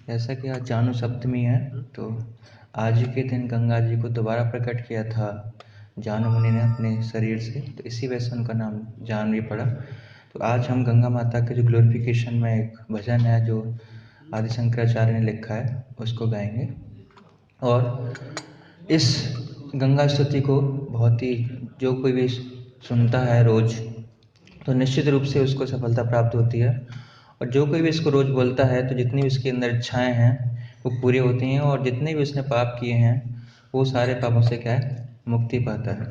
जैसा कि आज जानु सप्तमी है, तो आज के दिन गंगा जी को दोबारा प्रकट किया था जानु मुनि ने अपने शरीर से, तो इसी वजह से उनका नाम जानवी पड़ा। तो आज हम गंगा माता के जो ग्लोरिफिकेशन में एक भजन है जो आदि शंकराचार्य ने लिखा है उसको गाएंगे। और इस गंगा स्तुति को बहुत ही जो कोई भी सुनता है रोज, तो निश्चित रूप से उसको सफलता प्राप्त होती है। और जो कोई भी इसको रोज बोलता है तो जितनी भी उसके अंदर इच्छाएं हैं वो पूरी होती हैं, और जितने भी उसने पाप किए हैं वो सारे पापों से क्या है, मुक्ति पाता है।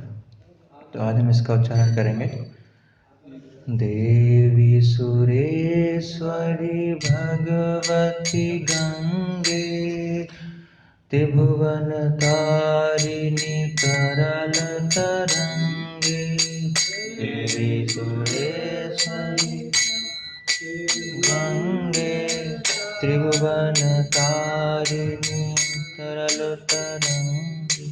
तो आज हम इसका उच्चारण करेंगे। देवी सुरेश्वरी भगवती गंगे, त्रिभुवन तारिणी तरल तरंगे। देवी सुरेश्वरी गंगे, त्रिभुवन तारिणी तरल तरंगे।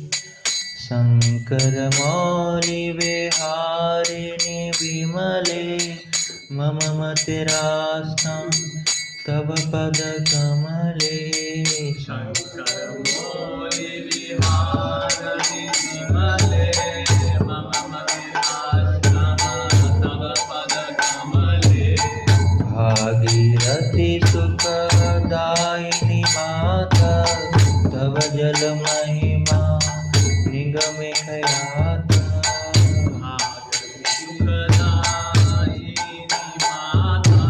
शंकर मौली विहारिणि विमले, मम मतिरास्तं तव पद कमले। शंकर मौली विहारिणि विमले, मम मतिरास्तं तव पद कमले। भागीरथी सुखदायिनी माता, तव जल महिमा निगमे ख्याता। सुखदायिनी माता,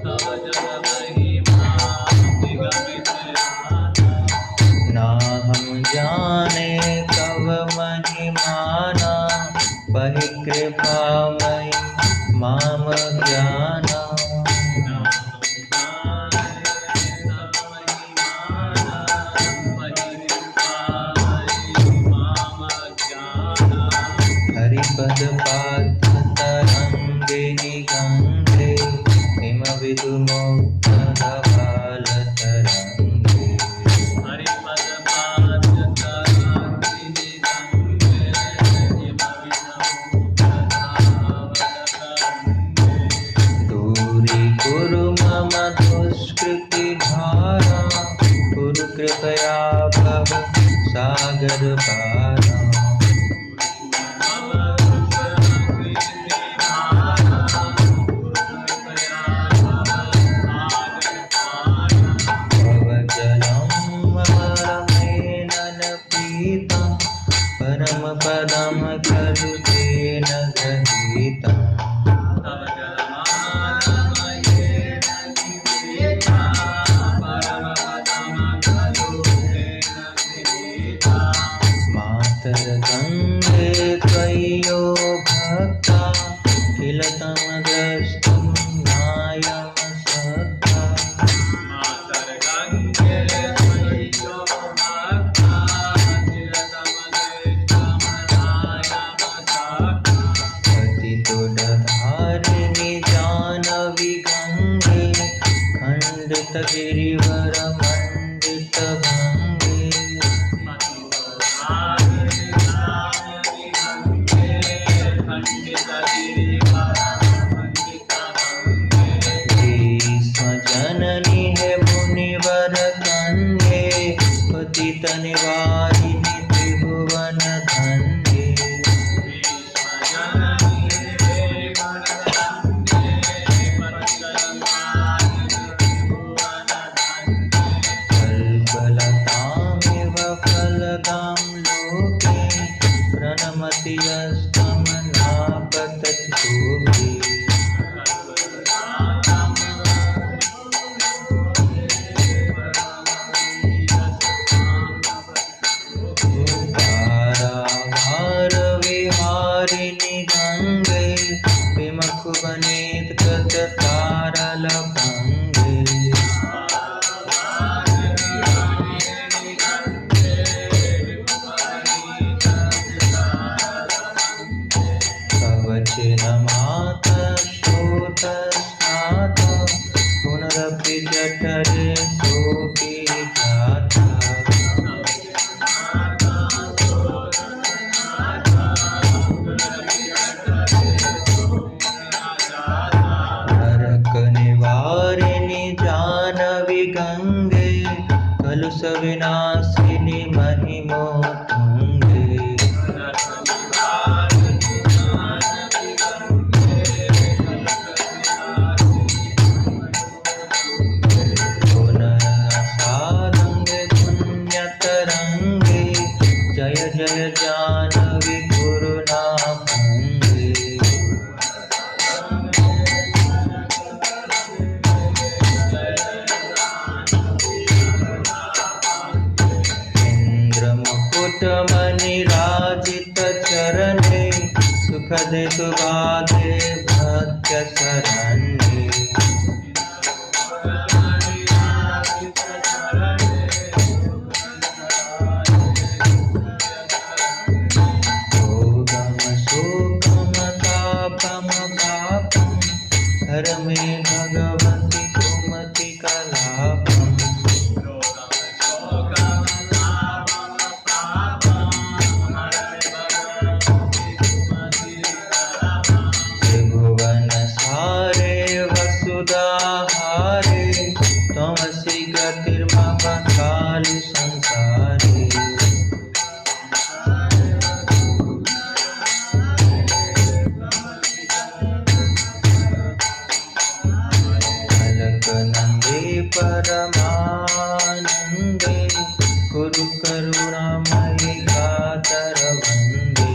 तव जल महिमा निगमे ख्याता। ना हम जाने कव महिमाना, बहि कृपामयि माम ज्ञाना। हरिपद पाथ तरंगिणी गंगे, हिम विदु मोक्ष धवल तरंगे। हरिपद पाथ तरंगिणी गंगे, हिम विदु मोक्ष धवल तरंगे। दूरी कुरु मम दुष्कृति भारा, कुरु कृपया भव सागर पारा। परम पदम खलु तेन गृहीतम्। मातर गंगे त्वय्यो भक्ता, किल तम द्रष्टुं नायं शक्ता। मातर गंगे त्वय्यो भक्ता, किल तम द्रष्टुं नायं शक्ता। पतितो धारिणि जानवी गंगे, खंडित गिरिवर मंडित भंगे। जननी है मुनिवर कन्ये, पतित निवारिणि त्रिभुवन धन्ये। कल्पलतामिव फलदां लोके, प्रणमति यस्तं नापतति शोके। कलुष विनाशिनी महिमोत्तुंगे पुनरसारंगे पुण्यतरंगे जय जय जानवी गुरुनाथंगे इंद्रमुकुटमणिराजित चरणे सुखदे सुबाधे भक्त्य शरण्ये भोगम शोकम तापम पापम हर में भगवती कुमति कलापम त्रिभुवन सारे वसुधाहारे त्वमसि गतिर्मम कालु संसारे अलकनंदे परमानंदे गुरु करुणामयि कातर वंदे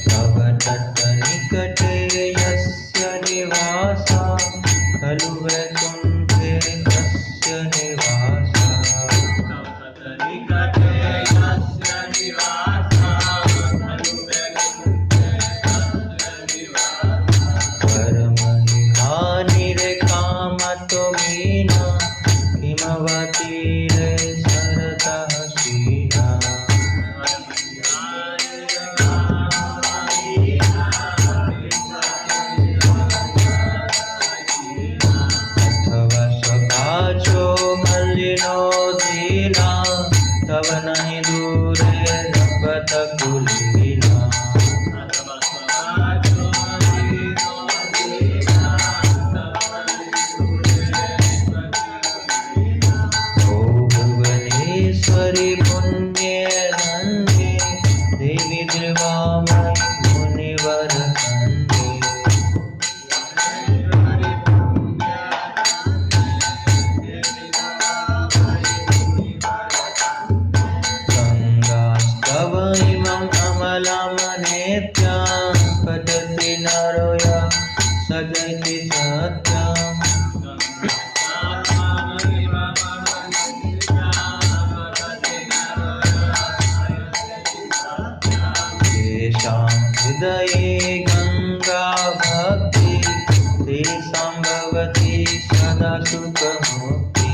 तव तट निकटे यस्य निवासा खलु वैकुंठे तस्य निवासा परमहिहानिरे कामत्वमीना किमवतीरे शरदः सीना अथवा स्वकाचो मलिनो दीना तव नहि दूरे रपत कुलीना ओ भुवनेश्वरि पुण्ये नंदे देवी द्रिवामयि मुनिवर कंदे गंगास्तव इमं अमलं नेत्यां पठति नरो यः सजति सत्यम् येषां हृदये गंगा भक्ति तेषां भवति सदा सुखमुक्ति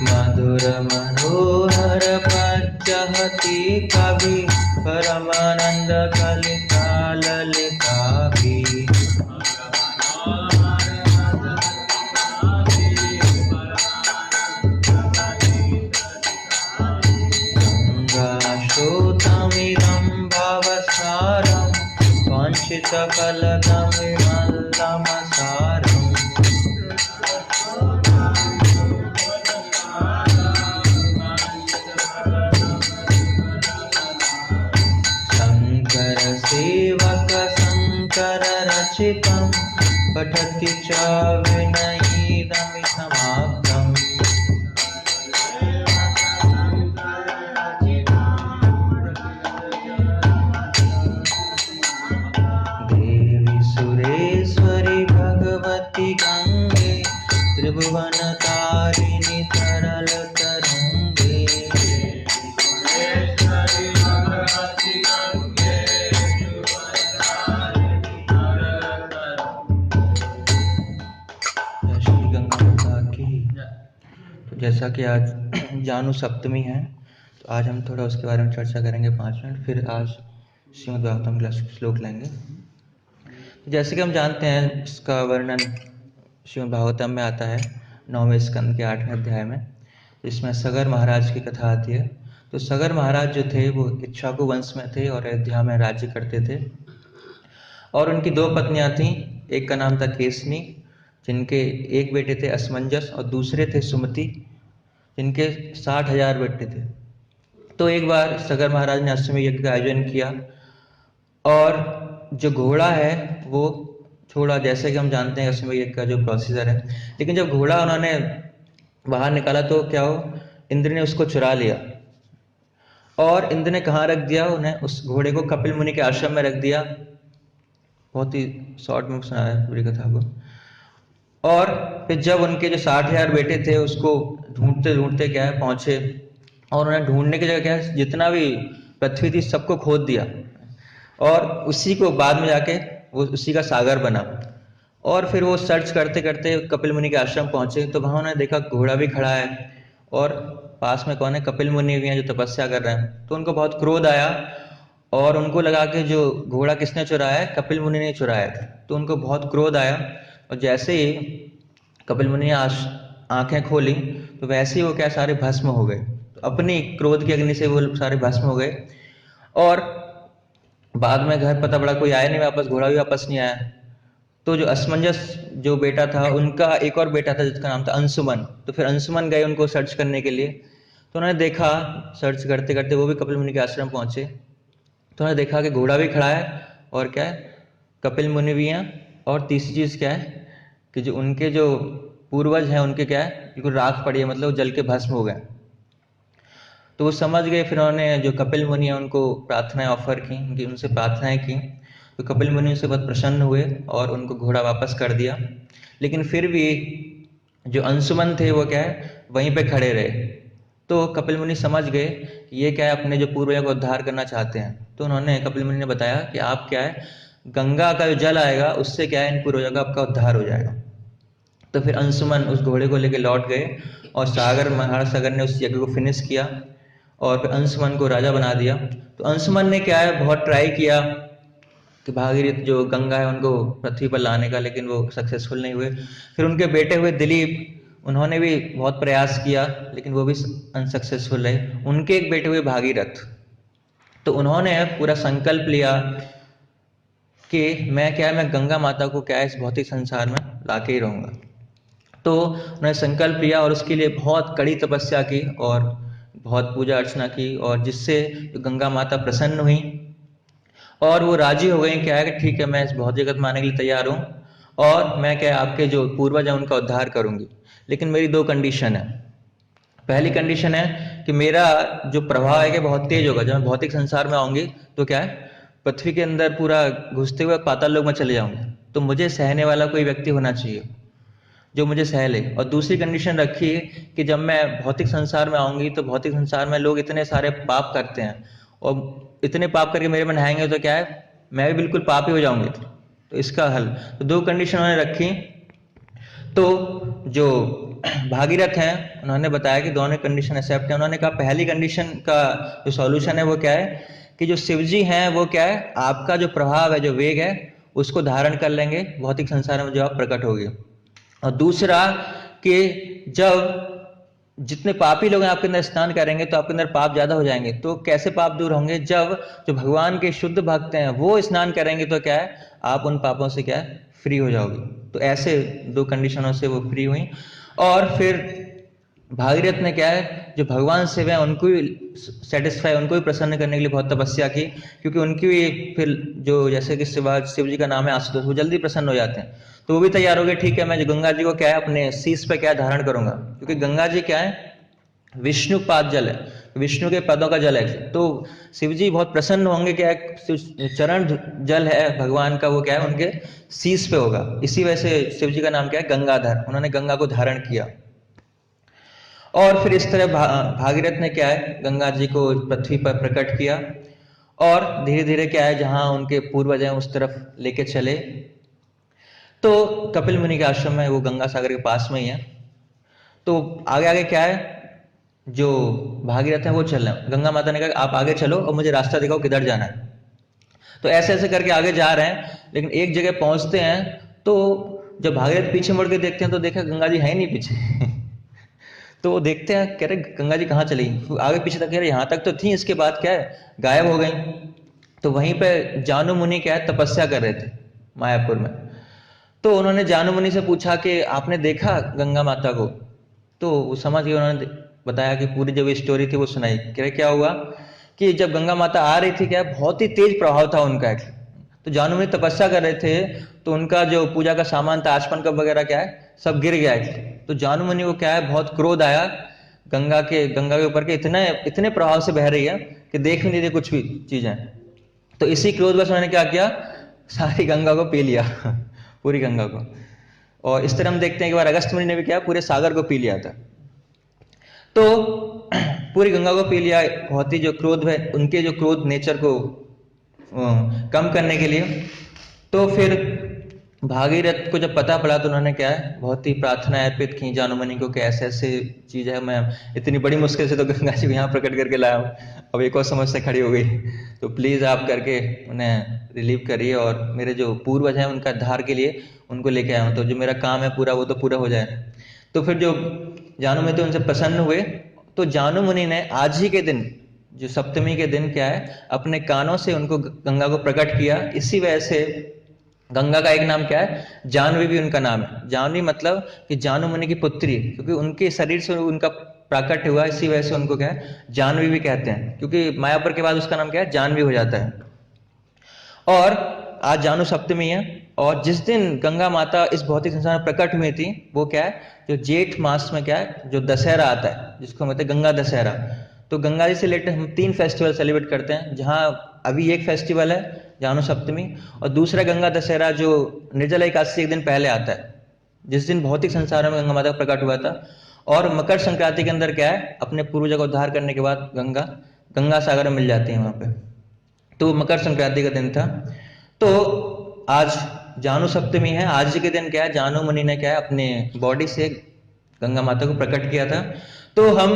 मधुर मनोहर पच्चहति कवि परमानंद कलिका ललिता भी गंगाश्रोतमिदं भवसारं वाञ्छितफलदमिमल्लमसारम् शंकर सेवक शंकर रचितं पठति च विनयिदमितमाप्तम् देवी सुरेश्वरी भगवती गंगे त्रिभुवन तारिणी तरल तरंगे जैसा कि आज जानू सप्तमी है तो आज हम थोड़ा उसके बारे में चर्चा करेंगे 5 मिनट, फिर आज श्रीमद् भागवतम का श्लोक लेंगे। जैसे कि हम जानते हैं इसका वर्णन श्रीमद् भागवतम में आता है, 9वें स्कंद के 8वें अध्याय में। तो इसमें सगर महाराज की कथा आती है। तो सगर महाराज जो थे वो इक्ष्वाकु वंश में थे और अयोध्या में राज्य करते थे, और उनकी 2 पत्नियां थीं। एक का नाम था केसनी, जिनके एक बेटे थे असमंजस, और दूसरे थे सुमति, जिनके 60,000 बेटे थे। तो एक बार सगर महाराज ने अश्वमेध यज्ञ का आयोजन किया, और जो घोड़ा है वो छोड़ा। जैसे कि हम जानते हैं अश्वमेध यज्ञ का जो प्रोसीजर है, लेकिन जब घोड़ा उन्होंने बाहर निकाला तो क्या हो, इंद्र ने उसको चुरा लिया। और इंद्र ने कहाँ रख दिया उन्हें, उस घोड़े को कपिल मुनि के आश्रम में रख दिया। बहुत ही शॉर्ट में सुना है पूरी कथा को। और फिर जब उनके जो 60,000 बेटे थे उसको ढूंढते ढूंढते क्या है पहुंचे, और उन्हें ढूंढने की जगह क्या है, जितना भी पृथ्वी थी सबको खोद दिया, और उसी को बाद में जाके वो उसी का सागर बना। और फिर वो सर्च करते करते कपिल मुनि के आश्रम पहुंचे, तो वहां उन्होंने देखा घोड़ा भी खड़ा है और पास में कौन है, कपिल मुनि भी हैं जो तपस्या कर रहे हैं। तो उनको बहुत क्रोध आया, और उनको लगा कि जो घोड़ा किसने चुराया है, कपिल मुनि ने चुराया था। तो उनको बहुत क्रोध आया, और जैसे ही कपिल मुनि ने आंखें खोली तो वैसे ही वो क्या सारे भस्म हो गए। तो अपनी क्रोध की अग्नि से वो सारे भस्म हो गए। और बाद में घर पता पड़ा कोई आया नहीं वापस, घोड़ा भी वापस नहीं आया। तो जो असमंजस जो बेटा था, उनका एक और बेटा था जिसका नाम था अंशुमन। तो फिर अंशुमन गए उनको सर्च करने के लिए। तो उन्होंने देखा, सर्च करते करते वो भी कपिल मुनि के आश्रम पहुंचे। तो उन्होंने देखा कि घोड़ा भी खड़ा है, और क्या है, कपिल मुनि भी हैं। और तीसरी चीज़ क्या है कि जो उनके जो पूर्वज हैं उनके क्या है, बिल्कुल राख पड़ी है, मतलब जल के भस्म हो गए। तो वो समझ गए। फिर उन्होंने जो कपिल मुनि है उनको प्रार्थनाएं ऑफर की, उनकी उनसे प्रार्थनाएं की। तो कपिल मुनि उनसे बहुत प्रसन्न हुए और उनको घोड़ा वापस कर दिया। लेकिन फिर भी जो अंशुमन थे वो क्या है, वहीं पे खड़े रहे। तो कपिल मुनि समझ गए कि ये क्या है, अपने जो पूर्वजों को उद्धार करना चाहते हैं। तो उन्होंने कपिल मुनि ने बताया कि आप क्या है, गंगा का जो जल आएगा उससे क्या है इन पूर्वजों का आपका उद्धार हो जाएगा। तो फिर अंशुमन उस घोड़े को लेकर लौट गए, और महाराज सागर ने उस यज्ञ को फिनिश किया, और फिर अंशुमन को राजा बना दिया। तो अंशुमन ने क्या है, बहुत ट्राई किया कि भागीरथ जो गंगा है उनको पृथ्वी पर लाने का, लेकिन वो सक्सेसफुल नहीं हुए। फिर उनके बेटे हुए दिलीप, उन्होंने भी बहुत प्रयास किया, लेकिन वो भी अनसक्सेसफुल रहे। उनके एक बेटे हुए भागीरथ। तो उन्होंने पूरा संकल्प लिया कि मैं क्या है, मैं गंगा माता को क्या है इस भौतिक संसार में लाके ही रहूंगा। तो उन्होंने संकल्प लिया, और उसके लिए बहुत कड़ी तपस्या की और बहुत पूजा अर्चना की, और जिससे गंगा माता प्रसन्न हुई, और वो राजी हो गई क्या है कि ठीक है, मैं इस भौतिक जगत में आने के लिए तैयार हूँ, और मैं क्या आपके जो पूर्वज हैं उनका उद्धार करूंगी। लेकिन मेरी 2 कंडीशन है। पहली कंडीशन है कि मेरा जो प्रभाव है कि बहुत तेज होगा। जब मैं भौतिक संसार में आऊंगी तो क्या है, पृथ्वी के अंदर पूरा घुसते हुए पाताल लोक में चले जाऊंगे। तो मुझे सहने वाला कोई व्यक्ति होना चाहिए जो मुझे सह ले। और दूसरी कंडीशन रखी है कि जब मैं भौतिक संसार में आऊंगी तो भौतिक संसार में लोग इतने सारे पाप करते हैं, और इतने पाप करके मेरे में नहाएंगे तो क्या है, मैं भी बिल्कुल पापी हो जाऊंगी। तो इसका हल, तो 2 कंडीशन उन्होंने रखी। तो जो भागीरथ हैं उन्होंने बताया कि दोनों कंडीशन एक्सेप्ट है। उन्होंने कहा पहली कंडीशन का जो सॉल्यूशन है वो क्या है कि जो शिव जी हैं वो क्या है, आपका जो प्रभाव है, जो वेग है, उसको धारण कर लेंगे भौतिक संसार में जो आप प्रकट होगी। और दूसरा कि जब जितने पापी लोग आपके अंदर स्नान करेंगे तो आपके अंदर पाप ज्यादा हो जाएंगे। तो कैसे पाप दूर होंगे, जब जो भगवान के शुद्ध भक्त हैं वो स्नान करेंगे तो क्या है, आप उन पापों से क्या है, फ्री हो जाओगे। तो ऐसे 2 कंडीशनों से वो फ्री हुई। और फिर भागीरथ ने क्या है, जो भगवान शिव है उनको भी सेटिस्फाई, उनको भी प्रसन्न करने के लिए बहुत तपस्या की, क्योंकि उनकी भी फिर जो जैसे कि शिव जी का नाम है आशुतोष, वो जल्दी प्रसन्न हो जाते हैं। तो वो भी तैयार हो गए, ठीक है मैं जो गंगा जी को क्या है अपने शीश पे क्या धारण करूंगा, क्योंकि गंगा जी क्या है, विष्णु पाद जल है, विष्णु के पदों का जल है। तो शिव जी बहुत प्रसन्न होंगे, क्या चरण जल है भगवान का, वो क्या है उनके शीश पे होगा। इसी वजह से शिव जी का नाम क्या है, गंगाधर। उन्होंने गंगा को धारण किया। और फिर इस तरह भागीरथ ने क्या है, गंगा जी को पृथ्वी पर प्रकट किया, और धीरे धीरे क्या है, जहां उनके पूर्वज हैं उस तरफ लेके चले। तो कपिल मुनि के आश्रम में, वो गंगा सागर के पास में ही है। तो आगे आगे क्या है, जो भागीरथ है वो चल रहे हैं। गंगा माता ने कहा आप आगे चलो और मुझे रास्ता दिखाओ किधर जाना है। तो ऐसे ऐसे करके आगे जा रहे हैं, लेकिन एक जगह पहुंचते हैं तो जब भागीरथ पीछे मुड़ के देखते हैं तो देखा गंगा जी है ही नहीं पीछे। तो वो देखते हैं, कह रहे गंगा जी कहाँ चली, आगे पीछे तक कह रहे यहाँ तक तो थी, इसके बाद क्या है गायब हो गई। तो वहीं पे जानू मुनि क्या है तपस्या कर रहे थे मायापुर में। तो उन्होंने जानू मुनि से पूछा कि आपने देखा गंगा माता को? तो वो समझ गए, उन्होंने बताया कि पूरी जब स्टोरी थी वो सुनाई। कह रहे क्या हुआ कि जब गंगा माता आ रही थी क्या बहुत ही तेज प्रभाव था उनका। तो जानू मुनि तपस्या कर रहे थे, तो उनका जो पूजा का सामान था, आचमन कप वगैरह क्या है सब गिर गया। तो जानू मुनि को क्या है बहुत क्रोध आया, गंगा के ऊपर के इतने इतने प्रभाव से बह रही है कि देख नहीं रही कुछ भी चीजें। तो इसी क्रोधवश उन्होंने क्या किया, सारी गंगा को पी लिया पूरी गंगा को। और इस तरह हम देखते हैं कि बार अगस्त मुनि ने भी क्या पूरे सागर को पी लिया था। तो पूरी गंगा को पी लिया, बहुत ही जो क्रोध है उनके जो क्रोध नेचर को कम करने के लिए। तो फिर भागीरथ को जब पता पड़ा तो उन्होंने क्या है बहुत ही प्रार्थना अर्पित की जानू मुनि को कि ऐसे ऐसे चीज है, मैं इतनी बड़ी मुश्किल से तो गंगा जी को यहाँ प्रकट करके लाया हूँ, अब एक और समस्या खड़ी हो गई, तो प्लीज आप करके उन्हें रिलीव करिए और मेरे जो पूर्वज हैं उनका धार के लिए उनको लेके आया हूँ, तो जो मेरा काम है पूरा वो तो पूरा हो जाए। तो फिर जो जानू मुनि थे उनसे प्रसन्न हुए। तो जानू मुनि ने आज ही के दिन जो सप्तमी के दिन क्या है अपने कानों से उनको गंगा को प्रकट किया। इसी वजह से गंगा का एक नाम क्या है जानवी भी उनका नाम है। जानवी मतलब कि जानू मुनि की पुत्री, क्योंकि उनके शरीर से उनका प्राकट हुआ, इसी वजह से उनको क्या है जानवी भी कहते हैं, क्योंकि मायापुर के बाद उसका नाम क्या है जानवी हो जाता है। और आज जानू सप्तमी है, और जिस दिन गंगा माता इस भौतिक संसार में प्रकट हुई थी वो क्या है जो जेठ मास में क्या है जो दशहरा आता है जिसको हम कहते हैं गंगा दशहरा। तो गंगा जी से रिलेटेड हम 3 फेस्टिवल सेलिब्रेट करते हैं, जहाँ अभी एक फेस्टिवल है जानू सप्तमी, और दूसरा गंगा दशहरा जो निर्जला एकादशी से एक दिन पहले आता है, जिस दिन भौतिक संसार में गंगा माता का प्रकट हुआ था। और मकर संक्रांति के अंदर क्या है अपने पूर्वजों का उद्धार करने के बाद गंगा सागर में मिल जाती है वहां पे, तो मकर संक्रांति का दिन था। तो आज जानू सप्तमी है, आज के दिन क्या है जानू मुनि ने क्या है अपने बॉडी से गंगा माता को प्रकट किया था। तो हम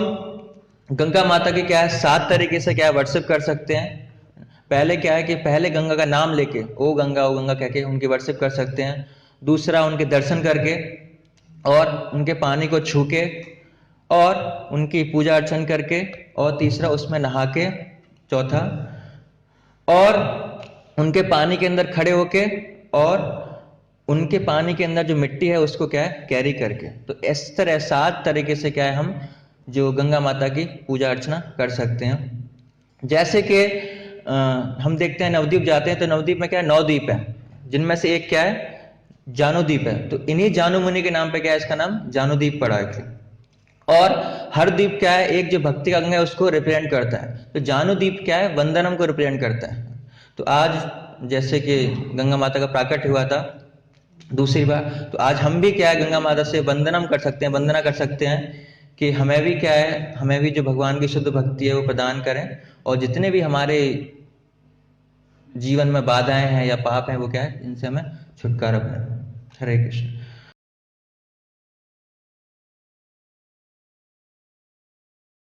गंगा माता के क्या है 7 तरीके से क्या है वर्शिप कर सकते हैं। पहले क्या है कि पहले गंगा का नाम लेके ओ गंगा कह के उनकी वर्शिप कर सकते हैं। दूसरा उनके दर्शन करके और उनके पानी को छू के और उनकी पूजा अर्चन करके, और तीसरा उसमें नहा के, चौथा और उनके पानी के अंदर खड़े होके, और उनके पानी के अंदर जो मिट्टी है उसको क्या है कैरी करके। तो इस तरह 7 तरीके से क्या है हम जो गंगा माता की पूजा अर्चना कर सकते हैं। जैसे कि हम देखते हैं नवद्वीप जाते हैं तो नवद्वीप में क्या है 9 द्वीप है, जिनमें से एक क्या है जानूद्वीप है। तो इन्हीं जानू मुनि के नाम पे क्या है इसका नाम जानूद्वीप पड़ा है। और हर द्वीप क्या है एक जो भक्ति का अंग है उसको रिप्रेजेंट करता है। तो जानूद्वीप क्या है वंदनम को रिप्रेजेंट करता है। तो आज जैसे कि गंगा माता का प्राकट्य हुआ था दूसरी बार, तो आज हम भी क्या है गंगा माता से वंदनम कर सकते हैं, वंदना कर सकते हैं कि हमें भी क्या है हमें भी जो भगवान की शुद्ध भक्ति है वो प्रदान करें, और जितने भी हमारे जीवन में बाधाएं हैं या पाप हैं वो क्या है इनसे हमें छुटकारा पाए। हरे कृष्ण।